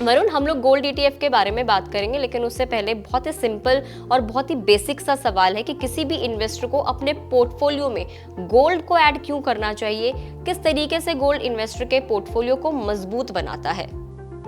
वरुण, हम लोग gold ETF के बारे में बात करेंगे, लेकिन उससे पहले बहुत ही सिंपल और बहुत ही बेसिक सा सवाल है कि किसी भी इन्वेस्टर को अपने पोर्टफोलियो में गोल्ड को ऐड क्यों करना चाहिए? किस तरीके से गोल्ड इन्वेस्टर के पोर्टफोलियो को मजबूत बनाता है?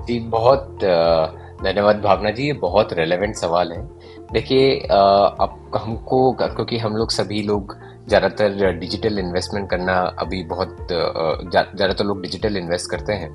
जी, बहुत धन्यवाद भावना जी। ये बहुत रेलेवेंट सवाल है। देखिए, अब हमको, क्योंकि हम लोग सभी लोग ज़्यादातर डिजिटल इन्वेस्टमेंट करना अभी बहुत ज़्यादातर लोग डिजिटल इन्वेस्ट करते हैं।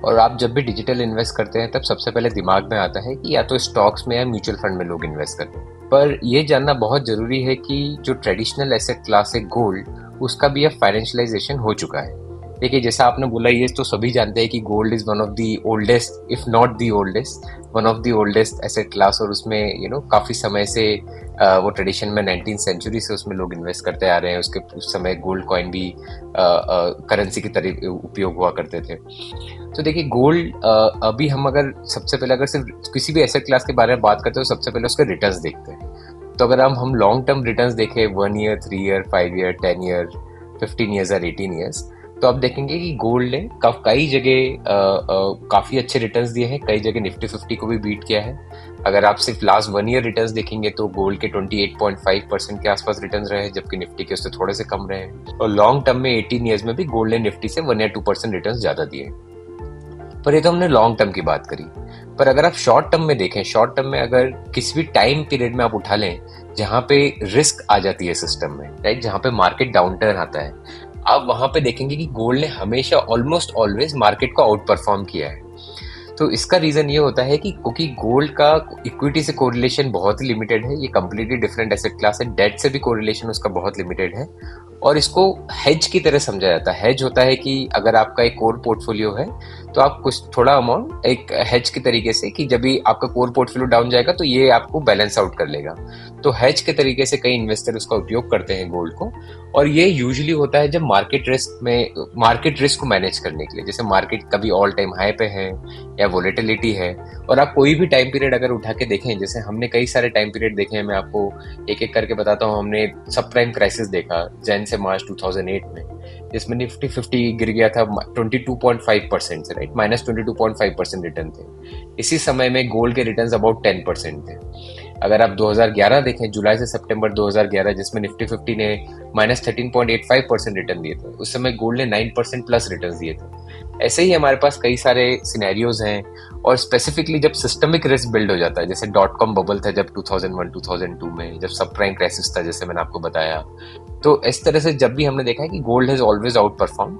और आप जब भी डिजिटल इन्वेस्ट करते हैं तब सबसे पहले दिमाग में आता है कि या तो स्टॉक्स में या म्यूचुअल फंड में लोग इन्वेस्ट करते हैं। पर ये जानना बहुत ज़रूरी है कि जो ट्रेडिशनल एसेट क्लास है गोल्ड, उसका भी अब फाइनेंशियलाइजेशन हो चुका है। देखिए, जैसा आपने बोला, ये तो सभी जानते हैं कि gold is one of the oldest, if not the oldest, one of the oldest asset class. और उसमें काफ़ी समय से वो ट्रेडिशन में 19th सेंचुरी से उसमें लोग इन्वेस्ट करते आ रहे हैं। उस समय गोल्ड कॉइन भी करेंसी की तरह उपयोग हुआ करते थे। तो देखिए, गोल्ड अभी हम अगर सबसे पहले अगर सिर्फ किसी भी एसेट क्लास के बारे में बात करते हैं तो सबसे पहले उसके रिटर्न्स देखते हैं। तो अगर हम लॉन्ग टर्म रिटर्न्स देखें, 1 year, 3 year, 5 year, 10 year, 15 years और 18 ईयर्स, तो आप देखेंगे कि गोल्ड ने कई जगह काफ़ी अच्छे रिटर्न्स दिए हैं। कई जगह निफ्टी 50 को भी बीट किया है। अगर आप सिर्फ लास्ट 1 ईयर रिटर्न्स देखेंगे तो गोल्ड के 28.5% के आसपास रिटर्न्स रहे हैं, जबकि निफ्टी के उससे थोड़े से कम रहे हैं। और लॉन्ग टर्म में 18 ईयर्स में भी गोल्ड ने निफ्टी से 1 या 2% रिटर्न्स ज़्यादा दिए। पर ये तो हमने लॉन्ग टर्म की बात करी। पर अगर आप शॉर्ट टर्म में देखें, शॉर्ट टर्म में अगर किसी भी टाइम पीरियड में आप उठा लें जहाँ पे रिस्क आ जाती है सिस्टम में, राइट, जहाँ पे मार्केट डाउन टर्न आता है, आप वहां पे देखेंगे कि गोल्ड ने हमेशा ऑलमोस्ट ऑलवेज मार्केट को आउट परफॉर्म किया है। तो इसका रीजन ये होता है कि क्योंकि गोल्ड का इक्विटी से कोरिलेशन बहुत ही लिमिटेड है। ये कंप्लीटली डिफरेंट एसेट क्लास है। डेट से भी कोरिलेशन उसका बहुत लिमिटेड है। और इसको हेज की तरह समझा जाता है। हेज होता है कि अगर आपका एक कोर पोर्टफोलियो है तो आप कुछ थोड़ा अमाउंट एक हेज के तरीके से, कि जब भी आपका कोर पोर्टफोलियो डाउन जाएगा तो ये आपको बैलेंस आउट कर लेगा। तो हेज के तरीके से कई इन्वेस्टर उसका उपयोग करते हैं गोल्ड को। और ये यूजुअली होता है जब मार्केट रिस्क को मैनेज करने के लिए, जैसे मार्केट कभी ऑल टाइम हाई पे है या वोलेटिलिटी है। और आप कोई भी टाइम पीरियड अगर उठा के देखें, जैसे हमने कई सारे टाइम पीरियड देखे हैं, मैं आपको एक एक करके बताता हूँ। हमने सब प्राइम क्राइसिस देखा जैन से मार्च 2008 में, जिसमें निफ्टी 50 गिर गया था 22.5% से, राइट, -22.5% रिटर्न थे। इसी समय में गोल्ड के रिटर्न्स अबाउट 10% थे। अगर आप 2011 देखें, जुलाई से सितंबर 2011, जिसमें निफ्टी 50 ने -13.85% रिटर्न दिए थे, उस समय गोल्ड ने 9% प्लस रिटर्न दिए थे। ऐसे ही हमारे पास कई सारे सिनेरियोज हैं। और स्पेसिफिकली जब सिस्टमिक रिस्क बिल्ड हो जाता है, जैसे .com बबल था जब 2001-2002 में, जब सब प्राइम क्राइसिस था जैसे मैंने आपको बताया, तो इस तरह से जब भी हमने देखा है कि gold has always outperform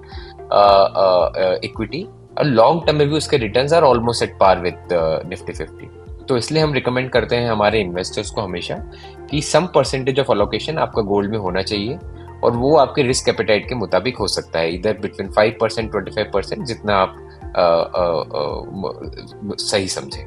equity. और लॉन्ग टर्म में भी उसके returns are almost at par with Nifty 50। तो इसलिए हम रिकमेंड करते हैं हमारे इन्वेस्टर्स को हमेशा कि सम परसेंटेज ऑफ अलोकेशन आपका गोल्ड में होना चाहिए। और वो आपके रिस्क एपेटाइट के मुताबिक हो सकता है, इधर बिटवीन 5% 25%, जितना आप सही समझें।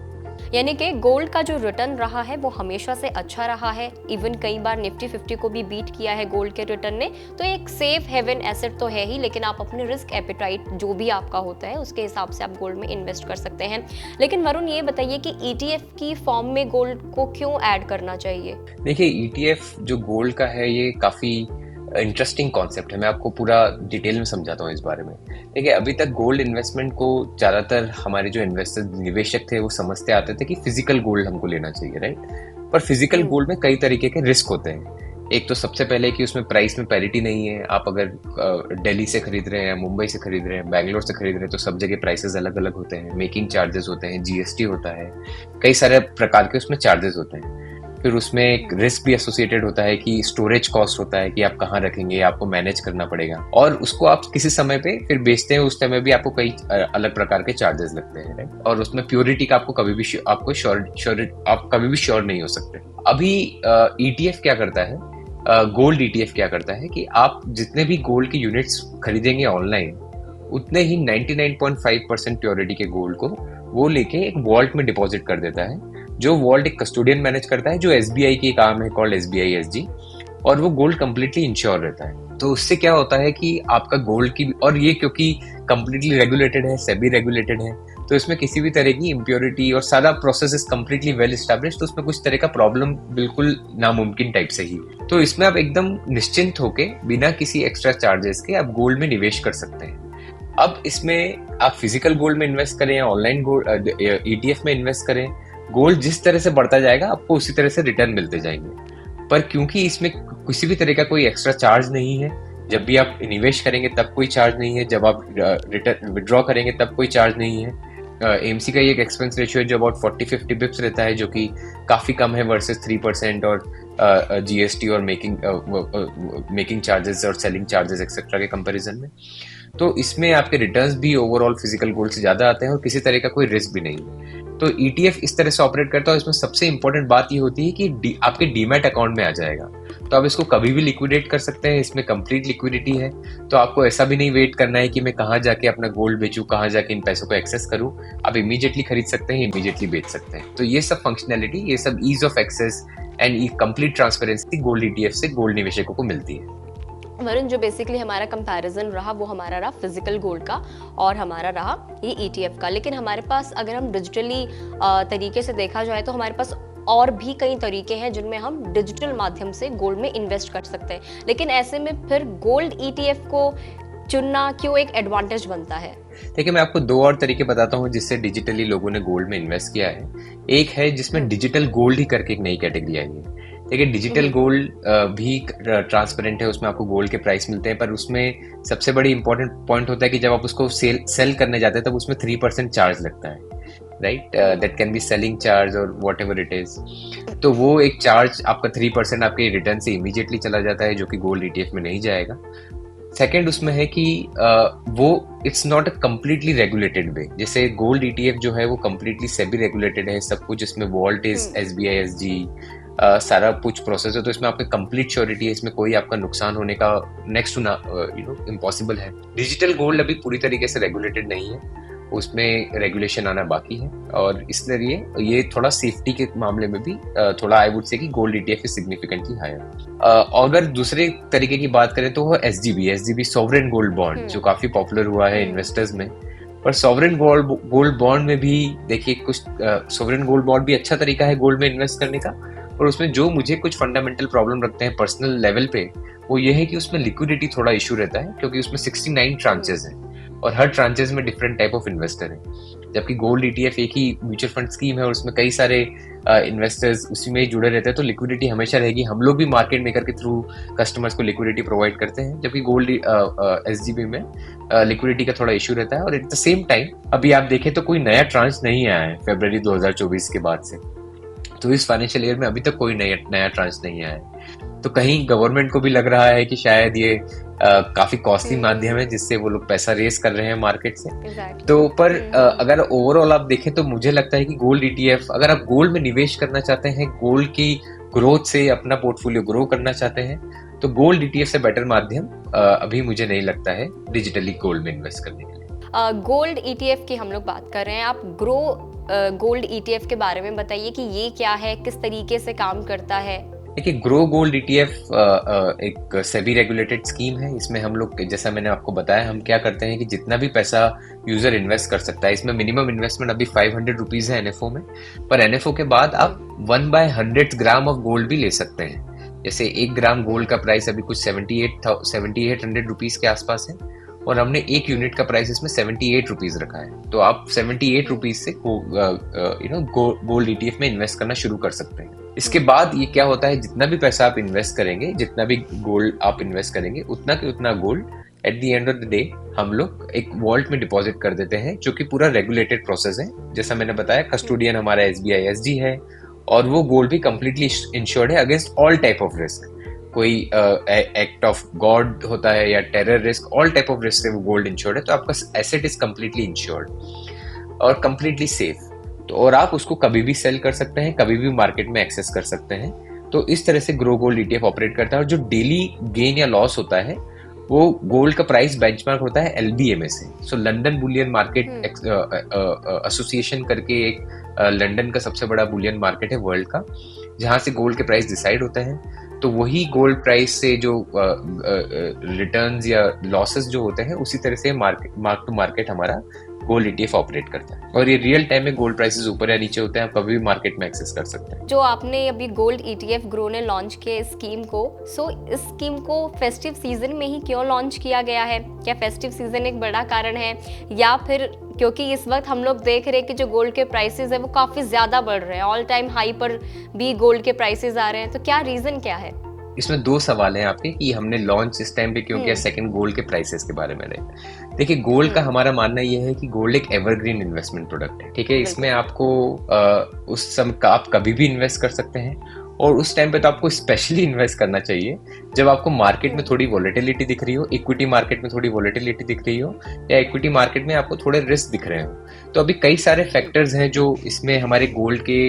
यानी कि गोल्ड का जो रिटर्न रहा है वो हमेशा से अच्छा रहा है। इवन कई बार निफ्टी 50 को भी बीट किया है गोल्ड के रिटर्न ने। तो एक सेफ हेवन एसेट तो है ही, लेकिन आप अपने रिस्क एपेटाइट जो भी आपका होता है उसके हिसाब से आप गोल्ड में इन्वेस्ट कर सकते हैं। लेकिन वरुण, ये बताइए कि ईटीएफ की फॉर्म में गोल्ड को क्यों ऐड करना चाहिए? देखिए, ईटीएफ जो गोल्ड का है ये काफी इंटरेस्टिंग कॉन्सेप्ट है। मैं आपको पूरा डिटेल में समझाता हूँ इस बारे में। देखिए, अभी तक गोल्ड इन्वेस्टमेंट को ज़्यादातर हमारे जो इन्वेस्टर निवेशक थे वो समझते आते थे कि फिजिकल गोल्ड हमको लेना चाहिए, राइट। पर फिजिकल गोल्ड में कई तरीके के रिस्क होते हैं। एक तो सबसे पहले कि उसमें प्राइस में पैरिटी नहीं है। आप अगर दिल्ली से खरीद रहे हैं, मुंबई से खरीद रहे हैं, बैंगलोर से खरीद रहे हैं, तो सब जगह प्राइसेस अलग अलग होते हैं। मेकिंग चार्जेस होते हैं, जीएसटी होता है, कई सारे प्रकार के उसमें चार्जेस होते हैं। फिर उसमें एक रिस्क भी एसोसिएटेड होता है कि स्टोरेज कॉस्ट होता है कि आप कहाँ रखेंगे, आपको मैनेज करना पड़ेगा। और उसको आप किसी समय पे फिर बेचते हैं, उस समय भी आपको कई अलग प्रकार के चार्जेस लगते हैं, राइट। और उसमें प्योरिटी का आपको कभी भी आप कभी भी श्योर नहीं हो सकते। अभी ईटीएफ क्या करता है, गोल्ड ईटीएफ क्या करता है कि आप जितने भी गोल्ड की यूनिट्स खरीदेंगे ऑनलाइन, उतने ही 99.5% प्योरिटी के गोल्ड को वो लेके एक वॉल्ट में डिपॉजिट कर देता है। जो वॉल्ट एक कस्टोडियन मैनेज करता है, जो एसबीआई की काम है, कॉल्ड एसबीआई एसजी। और वो गोल्ड कंप्लीटली इंश्योर रहता है। तो उससे क्या होता है कि आपका गोल्ड की, और ये क्योंकि कंप्लीटली रेगुलेटेड है, सेबी रेगुलेटेड है, तो इसमें किसी भी तरह की इम्प्योरिटी और सारा process is completely well established, तो उसमें कुछ तरह का प्रॉब्लम बिल्कुल नामुमकिन टाइप से ही। तो इसमें आप एकदम निश्चिंत होके बिना किसी एक्स्ट्रा चार्जेस के आप गोल्ड में निवेश कर सकते हैं। अब इसमें आप फिजिकल गोल्ड में इन्वेस्ट करें या ऑनलाइन गोल्ड ETF में इन्वेस्ट करें, गोल्ड जिस तरह से बढ़ता जाएगा आपको उसी तरह से रिटर्न मिलते जाएंगे। पर क्योंकि इसमें किसी भी तरह का कोई एक्स्ट्रा चार्ज नहीं है, जब भी आप निवेश करेंगे तब कोई चार्ज नहीं है, जब आप रिटर्न विड्रॉ करेंगे तब कोई चार्ज नहीं है। AMC का एक एक्सपेंस रेशियो है जो अबाउट 40-50 बिप्स रहता है, जो कि काफ़ी कम है वर्सेस 3% और GST और मेकिंग चार्जेस और सेलिंग चार्जेस एक्सेट्रा के कंपैरिजन में। तो इसमें आपके रिटर्न्स भी ओवरऑल फिजिकल गोल्ड से ज़्यादा आते हैं और किसी तरह का कोई रिस्क भी नहीं है। तो ETF इस तरह से ऑपरेट करता है। इसमें सबसे इंपॉर्टेंट बात ये होती है कि आपके डीमैट अकाउंट में आ जाएगा, तो आप इसको कभी भी लिक्विडेट कर सकते हैं। इसमें कंप्लीट लिक्विडिटी है, तो आपको ऐसा भी नहीं वेट करना है कि मैं कहाँ जाके अपना गोल्ड बेचूं, कहाँ जाके इन पैसों को एक्सेस करूं। आप इमीडिएटली खरीद सकते हैं, इमीडिएटली बेच सकते हैं। तो ये सब फंक्शनैलिटी, ये सब ease of access and complete transparency gold ETF से गोल्ड निवेशकों को मिलती है। वरुण, जो बेसिकली हमारा कंपैरिजन रहा वो हमारा रहा फिजिकल गोल्ड का और हमारा रहा ये ETF का। लेकिन हमारे पास अगर हम डिजिटली तरीके से देखा जाए तो हमारे पास और भी कई तरीके हैं जिनमें हम डिजिटल माध्यम से गोल्ड में इन्वेस्ट कर सकते हैं। लेकिन ऐसे में फिर गोल्ड ETF को चुनना क्यों एक एडवांटेज बनता है? देखिए, मैं आपको दो और तरीके बताता हूँ जिससे डिजिटली लोगों ने गोल्ड में इन्वेस्ट किया है। एक है जिसमें डिजिटल गोल्ड ही करके एक नई कैटेगरी आई है। देखिए, डिजिटल गोल्ड भी ट्रांसपेरेंट है, उसमें आपको गोल्ड के प्राइस मिलते हैं, पर उसमें सबसे बड़ी इंपॉर्टेंट पॉइंट होता है कि जब आप उसको सेल करने जाते हैं तब उसमें 3% चार्ज लगता है, right? That can be selling charge और वॉट एवर इट इज। तो वो एक चार्ज आपका 3% आपके रिटर्न से इमीडिएटली चला जाता है, जो कि गोल्ड ETF में नहीं जाएगा। सेकेंड उसमें है कि वो it's not a completely regulated way. जैसे गोल्ड ETF जो है वो कम्प्लीटली सेबी रेगुलेटेड है, सब कुछ इसमें वॉल्ट इज SBI SG सारा कुछ प्रोसेस है, तो इसमें आपका कंप्लीट श्योरिटी है, इसमें कोई आपका नुकसान होने का नेक्स्ट टू इम्पॉसिबल है। डिजिटल गोल्ड अभी पूरी तरीके से रेगुलेटेड नहीं है, उसमें रेगुलेशन आना बाकी है, और इसलिए ये थोड़ा सेफ्टी के मामले में भी थोड़ा आई वुड से कि gold ETF is significantly higher. अगर दूसरे तरीके की बात करें तो वो SGB सॉवरेन गोल्ड बॉन्ड, जो काफी पॉपुलर हुआ है इन्वेस्टर्स में। पर सॉवरेन गोल्ड बॉन्ड में भी देखिए कुछ सॉवरेन गोल्ड बॉन्ड भी अच्छा तरीका है गोल्ड में इन्वेस्ट करने का, और उसमें जो मुझे कुछ फंडामेंटल प्रॉब्लम रखते हैं पर्सनल लेवल पे, वो ये है कि उसमें लिक्विडिटी थोड़ा इशू रहता है, क्योंकि उसमें 69 ट्रांचेस हैं और हर ट्रांचेस में डिफरेंट टाइप ऑफ इन्वेस्टर हैं। जबकि गोल्ड ETF एक ही म्यूचुअल फंड स्कीम है और उसमें कई सारे इन्वेस्टर्स उसी में जुड़े रहते हैं, तो लिक्विडिटी हमेशा रहेगी। हम लोग भी मार्केट मेकर के थ्रू कस्टमर्स को लिक्विडिटी प्रोवाइड करते हैं, जबकि गोल्ड SGB में लिक्विडिटी का थोड़ा इशू रहता है। और एट द सेम टाइम अभी आप देखें तो कोई नया ट्रांच नहीं आया है फरवरी 2024 के बाद से, तो इस फाइनेंशियल ईयर में अभी तक कोई नया ट्रांच नहीं आया है। तो कहीं गवर्नमेंट को भी लग रहा है कि शायद ये काफी कॉस्टली माध्यम है जिससे वो लोग पैसा रेस कर रहे हैं मार्केट से। तो पर अगर ओवरऑल आप देखें तो मुझे लगता है कि गोल्ड ETF, अगर आप गोल्ड में निवेश करना चाहते हैं, गोल्ड की ग्रोथ से अपना पोर्टफोलियो ग्रो करना चाहते हैं, तो गोल्ड ETF से बेटर माध्यम अभी मुझे नहीं लगता है डिजिटली गोल्ड में इन्वेस्ट करने के लिए। गोल्ड ETF की हम लोग बात कर रहे हैं, आप ग्रो गोल्ड ETF के बारे में बताइए कि ये क्या है, किस तरीके से काम करता है? देखिए, ग्रो गोल्ड ETF एक सेबी रेगुलेटेड स्कीम है। इसमें हम लोग, जैसा मैंने आपको बताया, हम क्या करते हैं कि जितना भी पैसा यूजर इन्वेस्ट कर सकता है, इसमें मिनिमम इन्वेस्टमेंट अभी 500 रुपीज है NFO में, पर NFO के बाद आप 1/100 ग्राम ऑफ गोल्ड भी ले सकते हैं। जैसे 1 ग्राम गोल्ड का प्राइस अभी कुछ 7800 रुपीज के आसपास है, और हमने 1 यूनिट का प्राइस इसमें 78 रुपीज रखा है। तो आप 78 रुपीज से गोल्ड ETF में इन्वेस्ट करना शुरू कर सकते हैं। इसके बाद ये क्या होता है, जितना भी पैसा आप इन्वेस्ट करेंगे, जितना भी गोल्ड आप इन्वेस्ट करेंगे, उतना के उतना gold at the end of the day हम लोग एक वॉल्ट में डिपॉजिट कर देते हैं, जो कि पूरा रेगुलेटेड प्रोसेस है। जैसा मैंने बताया, कस्टोडियन हमारा SBI SG है, और वो गोल्ड भी कंप्लीटली इंश्योर्ड है against all type of risk. कोई एक्ट ऑफ गॉड होता है या terror risk, all type of risk से वो गोल्ड इंश्योर्ड है। तो आपका एसेट इज कंप्लीटली इंश्योर्ड और कंप्लीटली सेफ। तो और आप उसको कभी भी सेल कर सकते हैं, कभी भी मार्केट में एक्सेस कर सकते हैं। तो इस तरह से ग्रो गोल्ड ETF ऑपरेट करता है। और जो डेली गेन या लॉस होता है, वो गोल्ड का प्राइस बेंचमार्क होता है LBMA से। सो लंदन बुलियन मार्केट एसोसिएशन करके एक लंदन का सबसे बड़ा बुलियन मार्केट है वर्ल्ड का, जहां से गोल्ड के प्राइस डिसाइड होते हैं। तो वही गोल्ड प्राइस से जो रिटर्न्स या लॉसेस जो होते हैं, उसी तरह से मार्क टू मार्केट हमारा गोल्ड ईटीएफ ऑपरेट करता है, और ये रियल टाइम में गोल्ड प्राइसेस ऊपर या नीचे होते हैं, आप कभी भी मार्केट में एक्सेस कर सकते हैं। जो आपने अभी गोल्ड ईटीएफ ग्रो ने लॉन्च किया स्कीम को, सो इस स्कीम को फेस्टिव सीजन में ही क्यों लॉन्च किया गया है? क्या फेस्टिव सीजन एक बड़ा कारण है, या फिर क्योंकि इस वक्त हम लोग देख रहे हैं कि जो गोल्ड के प्राइसेस है वो काफ़ी ज़्यादा बढ़ रहे हैं, ऑल टाइम हाई पर भी गोल्ड के प्राइसेस आ रहे हैं, तो क्या रीज़न क्या है? इसमें दो सवाल हैं आपके कि हमने लॉन्च इस टाइम पे क्यों किया, सेकंड गोल्ड के प्राइसेस के बारे में रहे। देखिए, गोल्ड का हमारा मानना यह है कि गोल्ड एक एवरग्रीन इन्वेस्टमेंट प्रोडक्ट है, ठीक है। इसमें आपको उस समय का आप कभी भी इन्वेस्ट कर सकते हैं, और उस टाइम पे तो आपको स्पेशली इन्वेस्ट करना चाहिए जब आपको मार्केट में थोड़ी वॉलेटिलिटी दिख रही हो, इक्विटी मार्केट में थोड़ी वॉलेटिलिटी दिख रही हो, या इक्विटी मार्केट में आपको थोड़े रिस्क दिख रहे हो। तो अभी कई सारे फैक्टर्स हैं जो इसमें हमारे गोल्ड के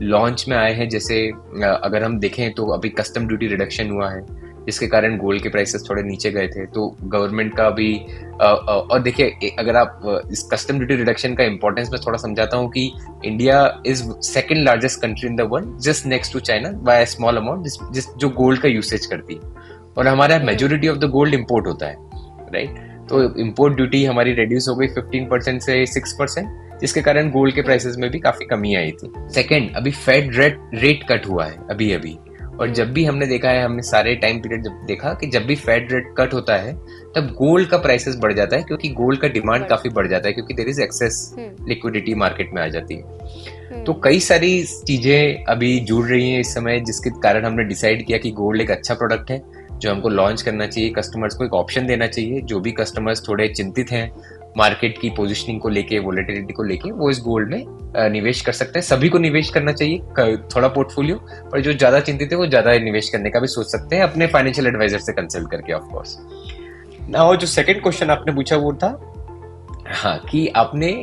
लॉन्च में आए हैं। जैसे अगर हम देखें तो अभी कस्टम ड्यूटी रिडक्शन हुआ है, जिसके कारण गोल्ड के प्राइसेस थोड़े नीचे गए थे। तो गवर्नमेंट का अभी और देखिए, अगर आप इस कस्टम ड्यूटी रिडक्शन का इंपॉर्टेंस मैं थोड़ा समझाता हूँ कि India is second largest country in the world, just next to China by a small amount, जो गोल्ड का यूसेज करती है, और हमारा majority of the gold import होता है, राइट। तो इम्पोर्ट ड्यूटी हमारी रिड्यूस हो गई 15% से 6%, जिसके कारण गोल्ड के प्राइसेस में भी काफी कमी आई थी। सेकंड, अभी फेड रेट कट हुआ है अभी अभी, और जब भी हमने देखा है, हमने सारे टाइम पीरियड जब देखा कि जब भी फेड रेट कट होता है तब गोल्ड का प्राइसेस बढ़ जाता है, क्योंकि गोल्ड का डिमांड काफी बढ़ जाता है, क्योंकि there is excess liquidity market में आ जाती है। तो कई सारी चीजें अभी जुड़ रही हैं इस समय, जिसके कारण हमने डिसाइड किया कि गोल्ड एक अच्छा प्रोडक्ट है जो हमको लॉन्च करना चाहिए। कस्टमर्स को एक ऑप्शन देना चाहिए, जो भी कस्टमर्स थोड़े चिंतित हैं मार्केट की पोजीशनिंग को लेके, वोलेटिलिटी को लेके, वो इस गोल्ड में निवेश कर सकते हैं। सभी को निवेश करना चाहिए थोड़ा पोर्टफोलियो, पर जो ज्यादा चिंतित है वो ज्यादा निवेश करने का भी सोच सकते हैं अपने फाइनेंशियल एडवाइजर से कंसल्ट करके, ऑफ कोर्स। नाउ जो सेकंड क्वेश्चन आपने पूछा वो था, हाँ, कि आपने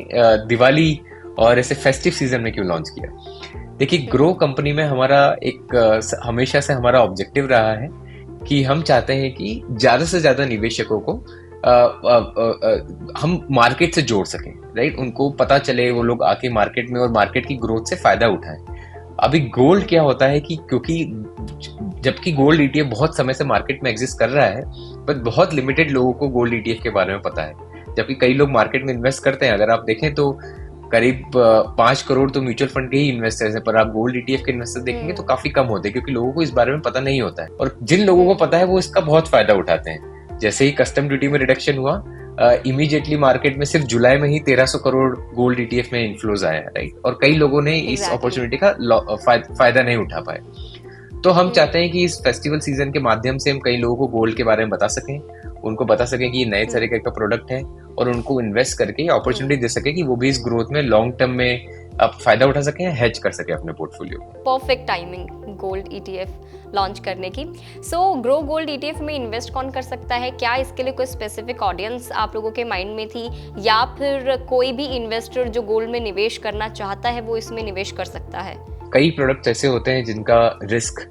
दिवाली और ऐसे फेस्टिव सीजन में क्यों लॉन्च किया। देखिए, ग्रो कंपनी में हमारा एक हमेशा से हमारा ऑब्जेक्टिव रहा है कि हम चाहते हैं कि ज्यादा से ज्यादा निवेशकों को हम मार्केट से जोड़ सकें, राइट। उनको पता चले, वो लोग आके मार्केट में और मार्केट की ग्रोथ से फायदा उठाएं। अभी गोल्ड क्या होता है कि क्योंकि जबकि गोल्ड ईटीएफ बहुत समय से मार्केट में एग्जिस्ट कर रहा है, पर बहुत लिमिटेड लोगों को गोल्ड ईटीएफ के बारे में पता है, जबकि कई लोग मार्केट में इन्वेस्ट करते हैं। अगर आप देखें तो करीब 5 करोड़ तो म्यूचुअल फंड के ही इन्वेस्टर्स हैं, पर आप गोल्ड ईटीएफ के इन्वेस्टर देखेंगे तो काफी कम होते हैं, क्योंकि लोगों को इस बारे में पता नहीं होता है, और जिन लोगों को पता है वो इसका बहुत फायदा उठाते हैं। जैसे ही कस्टम ड्यूटी में रिडक्शन हुआ, इमीडिएटली मार्केट में सिर्फ जुलाई में ही 1300 करोड़ गोल्ड ईटीएफ में इन्फ्लोज आया, राइट। और कई लोगों ने इस अपॉर्चुनिटी का फायदा नहीं उठा पाए। तो हम चाहते हैं कि इस फेस्टिवल सीजन के माध्यम से हम कई लोगों को गोल्ड के बारे में बता सकें, उनको बता सकें कि ये नए तरीके का प्रोडक्ट है, और उनको इन्वेस्ट करके अपॉर्चुनिटी दे सके कि वो भी इस ग्रोथ में लॉन्ग टर्म में आप फायदा उठा सके, हेज कर सके अपने portfolio. Perfect timing gold ETF launch करने की। सो ग्रो गोल्ड ईटीएफ में इन्वेस्ट कौन कर सकता है? क्या इसके लिए कोई स्पेसिफिक ऑडियंस आप लोगों के माइंड में थी, या फिर कोई भी इन्वेस्टर जो गोल्ड में निवेश करना चाहता है वो इसमें निवेश कर सकता है? कई प्रोडक्ट्स ऐसे होते हैं जिनका रिस्क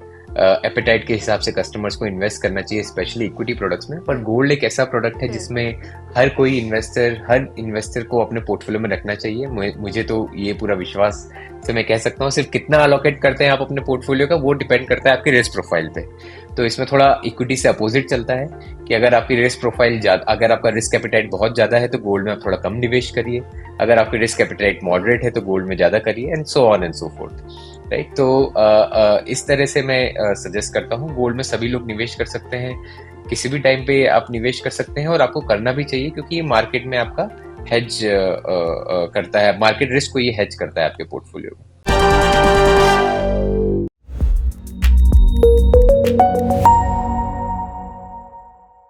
एपेटाइट के हिसाब से कस्टमर्स को इन्वेस्ट करना चाहिए, स्पेशली इक्विटी प्रोडक्ट्स में। पर गोल्ड एक ऐसा प्रोडक्ट है जिसमें हर इन्वेस्टर को अपने पोर्टफोलियो में रखना चाहिए। मुझे तो ये पूरा विश्वास से मैं कह सकता हूँ। सिर्फ कितना अलोकेट करते हैं आप अपने पोर्टफोलियो का, वो डिपेंड करता है आपके रिस्क प्रोफाइल पे। तो इसमें थोड़ा इक्विटी से अपोजिट चलता है कि अगर आपकी रिस्क प्रोफाइल अगर आपका रिस्क एपेटाइट बहुत ज्यादा है तो गोल्ड में आप थोड़ा कम निवेश करिए, अगर आपकी रिस्क एपेटाइट मॉडरेट है तो गोल्ड में ज्यादा करिए, and so on and so fourth, right. तो इस तरह से मैं सजेस्ट करता हूँ, गोल्ड में सभी लोग निवेश कर सकते हैं, किसी भी टाइम पे आप निवेश कर सकते हैं, और आपको करना भी चाहिए, क्योंकि ये मार्केट में आपका हेज करता है, मार्केट रिस्क को ये हेज करता है आपके पोर्टफोलियो में।